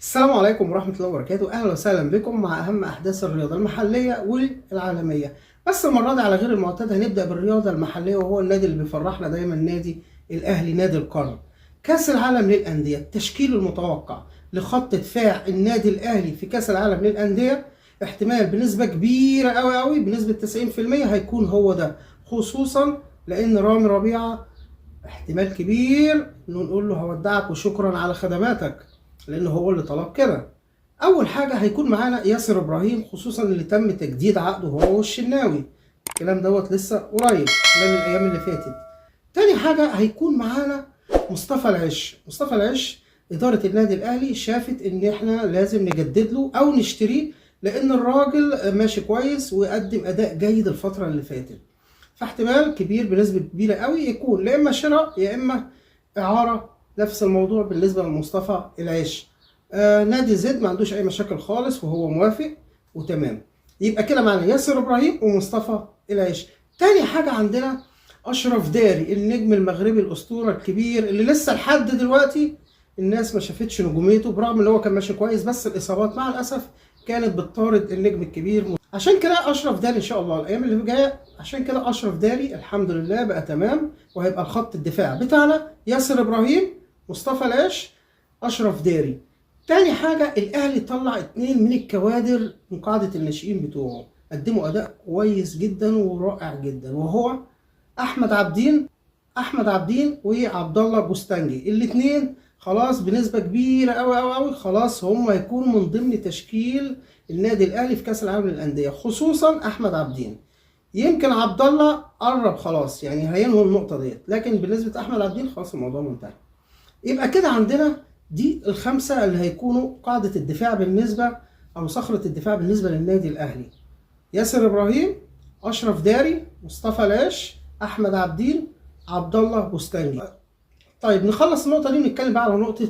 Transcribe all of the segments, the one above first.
السلام عليكم ورحمة الله وبركاته. أهلا وسهلا بكم مع أهم أحداث الرياضة المحلية والعالمية. بس المرة دي على غير المعتاد هنبدأ بالرياضة المحلية، وهو النادي اللي بيفرحنا دايما، نادي الأهلي، نادي القرن. كأس العالم للأندية، التشكيل المتوقع لخط دفاع النادي الأهلي في كأس العالم للأندية احتمال بنسبة كبيرة أوي بنسبة 90% هيكون هو ده، خصوصا لأن رامي ربيعة احتمال كبير إنه نقول له هودعك وشكرا على خدماتك، لأنه هو اللي طلب كده. أول حاجة هيكون معانا ياسر إبراهيم، خصوصا اللي تم تجديد عقده هو والشناوي. الكلام دوت لسه قريب خلال الأيام اللي فاتت. تاني حاجة هيكون معانا مصطفى العش. مصطفى العش إدارة النادي الأهلي شافت إن إحنا لازم نجدد له أو نشتريه، لأن الراجل ماشي كويس ويقدم أداء جيد الفترة اللي فاتت. فاحتمال كبير بنسبة كبيرة قوي يكون يا إما شراء يا إما إعارة. نفس الموضوع بالنسبة لمصطفى العش. نادي زد ما عندوش اي مشاكل خالص وهو موافق وتمام. يبقى كده معانا ياسر ابراهيم ومصطفى العيش. تاني حاجه عندنا اشرف داري، النجم المغربي الاسطوره الكبير اللي لسه لحد دلوقتي الناس ما شافتش نجوميته، برغم ان هو كان ماشي كويس، بس الاصابات مع الاسف كانت بتطارد النجم الكبير. عشان كده اشرف داري ان شاء الله الايام اللي جايه، عشان كده اشرف داري الحمد لله بقى تمام، وهيبقى خط الدفاع بتاعنا ياسر ابراهيم، مصطفى العيش، اشرف داري. تاني حاجة الأهلي طلع 2 من الكوادر من قاعدة الناشئين بتوعه، قدموا أداء كويس جدا ورائع جدا، وهو أحمد عبدين وعبد الله بوستنجي. الاتنين خلاص بنسبة كبيرة أوي خلاص هم هيكونوا من ضمن تشكيل النادي الأهلي في كأس العالم للأندية، خصوصا أحمد عبدين. يمكن عبد الله قرب خلاص، يعني هينهوا النقطة ديت، لكن بالنسبة لأحمد عبدين خلاص الموضوع منتهي. يبقى كده عندنا دي الخمسة اللي هيكونوا قاعدة الدفاع بالنسبة أو صخرة الدفاع بالنسبة للنادي الأهلي: ياسر إبراهيم، أشرف داري، مصطفى العش، أحمد عبدين، عبد الله بوستانجي. طيب نخلص النقطة دي ونتكلم بقى على نقطة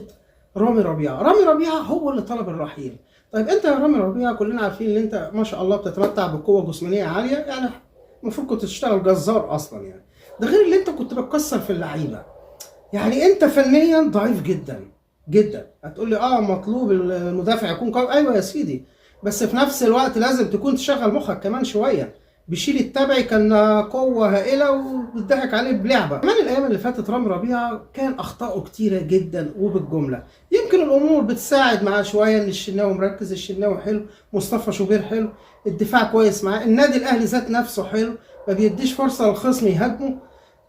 رامي ربيعة. رامي ربيعة هو اللي طلب الرحيل. طيب أنت يا رامي ربيعة كلنا عارفين إن أنت ما شاء الله بتتمتع بقوة جسمانية عالية، يعني المفروض كنت تشتغل جزار أصلا يعني. ده غير اللي أنت كنت بتكسر في اللعيبة. يعني انت فنيا ضعيف جدا جدا. هتقول لي مطلوب المدافع يكون قوي، ايوه يا سيدي، بس في نفس الوقت لازم تكون تشغل مخك كمان شويه. بشيل التبعي كان قوه هائله وبيضحك عليه بلعبه. كمان الايام اللي فاتت رامي ربيعه كان اخطائه كتيره جدا وبالجمله. يمكن الامور بتساعد معاه شويه ان الشناوي مركز، الشناوي حلو، مصطفى شوبير حلو، الدفاع كويس معاه، النادي الاهلي ذات نفسه حلو، ما بيديش فرصه للخصم يهاجمه.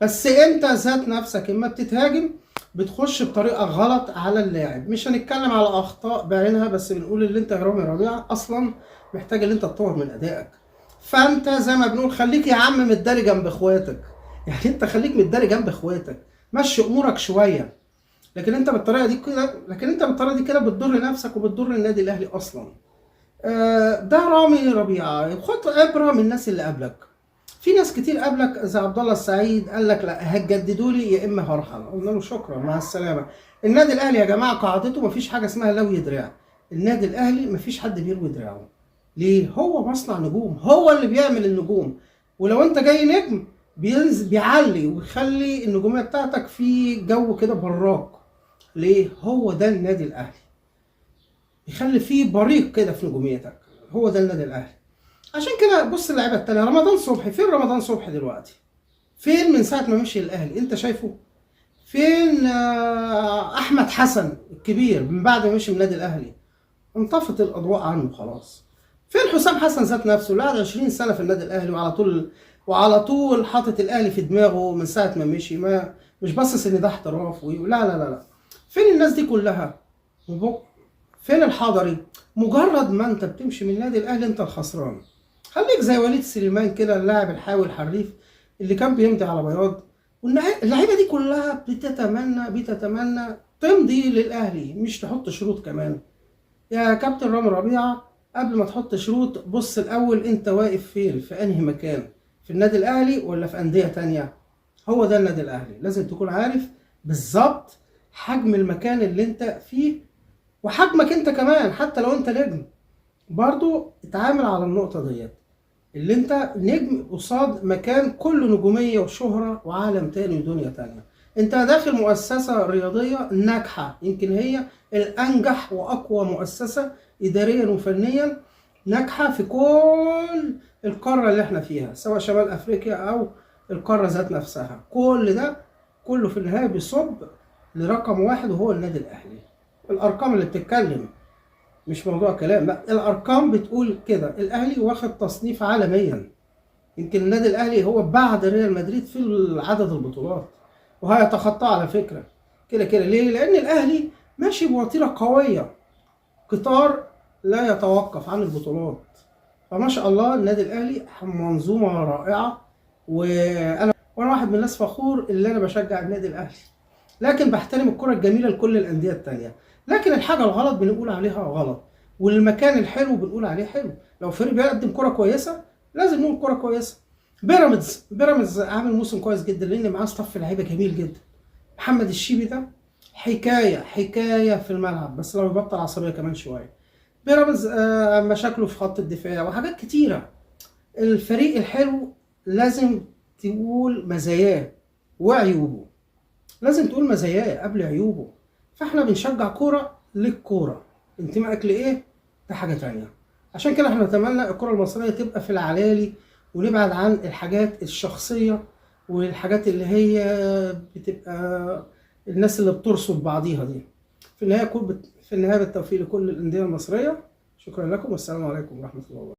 بس انت ذات نفسك اما بتتهاجم بتخش بطريقه غلط على اللاعب. مش هنتكلم على اخطاء بعينها، بس بنقول اللي انت يا رامي ربيعه اصلا محتاج ان انت تطور من ادائك. فانت زي ما بنقول خليك يا عم متداري جنب اخواتك. يعني انت خليك متداري جنب اخواتك، مشي امورك شويه. لكن انت بالطريقه دي كده بتضر نفسك وبتضر النادي الاهلي اصلا. ده رامي ربيعه. خد عبره من الناس اللي قبلك. في ناس كتير قبلك زي عبد الله السعيد قال لك لا هتجددوا لي يا اما هرحل. قلنا له شكرا مع السلامه. النادي الاهلي يا جماعه قاعدته مفيش حاجه اسمها لوي دراع. النادي الاهلي مفيش حد بيلوي دراعه. ليه؟ هو مصنع نجوم، هو اللي بيعمل النجوم. ولو انت جاي نجم بيعلي ويخلي النجوميه بتاعتك في جو كده براق. ليه؟ هو ده النادي الاهلي، يخلي فيه بريق كده في نجوميتك. هو ده النادي الاهلي. عشان كده بص اللعيبه التانيه. رمضان صبحي فين؟ رمضان صبحي دلوقتي فين من ساعه ما مشي الاهلي؟ انت شايفه فين؟ احمد حسن الكبير من بعد ما مشي من النادي الاهلي انطفت الاضواء عنه خلاص. فين حسام حسن ذات نفسه اللي قعد 20 سنه في النادي الاهلي وعلى طول حاطط الاهلي في دماغه من ساعه ما مشي، ما مش باصص ان ده احتراف لا. فين الناس دي كلها؟ فين الحضري؟ مجرد ما انت بتمشي من النادي الاهلي انت الخسران. خليك زي وليد سليمان كده، اللاعب الحاوي الحريف اللي كان بيمضي على بياض. واللعيبه دي كلها بتتمنى تمضي للاهلي، مش تحط شروط كمان. يا كابتن رامي ربيعه قبل ما تحط شروط بص الاول انت واقف فين، في انهي مكان، في النادي الاهلي ولا في انديه تانية؟ هو ده النادي الاهلي، لازم تكون عارف بالظبط حجم المكان اللي انت فيه وحجمك انت كمان. حتى لو انت نجم برضو اتعامل على النقطة ديت، اللي انت نجم قصاد مكان كله نجومية وشهرة وعالم تاني ودنيا تانية. انت داخل مؤسسة رياضية ناجحة، يمكن هي الانجح واقوى مؤسسة اداريا وفنيا ناجحة في كل القارة اللي احنا فيها، سواء شمال افريقيا او القارة ذات نفسها. كل ده كله في النهاية بيصب لرقم واحد وهو النادي الاهلي. الارقام اللي بتتكلم، مش موضوع كلام، لا الارقام بتقول كده. الاهلي واخد تصنيف عالميا، يمكن النادي الاهلي هو بعد ريال مدريد في عدد البطولات، وهيتخطاه على فكره كده كده. ليه؟ لان الاهلي ماشي بوتيره قويه، قطار لا يتوقف عن البطولات. فما شاء الله النادي الاهلي منظومه رائعه، وانا واحد من الناس فخور اللي انا بشجع النادي الاهلي، لكن بحترم الكره الجميله لكل الانديه التانيه. لكن الحاجه الغلط بنقول عليها غلط، والمكان الحلو بنقول عليه حلو. لو فريق بيقدم كره كويسه لازم نقول كره كويسه. بيراميدز عامل موسم كويس جدا، لان معاه صف لعيبه جميل جدا. محمد الشيبي ده حكايه في الملعب، بس لو يبطل عصبيه كمان شويه. بيراميدز مشاكله في خط الدفاع وحاجات كتيره. الفريق الحلو لازم تقول مزاياه وعيوبه، لازم تقول مزاياه قبل عيوبه. فاحنا بنشجع كوره للكوره، انتمائك لايه ده حاجه تانية. عشان كده احنا نتمنى الكره المصريه تبقى في العلالي، ونبعد عن الحاجات الشخصيه والحاجات اللي هي بتبقى الناس اللي بترصد بعضيها دي. في النهايه بالتوفيق لكل الانديه المصريه. شكرا لكم والسلام عليكم ورحمه الله وبركاته.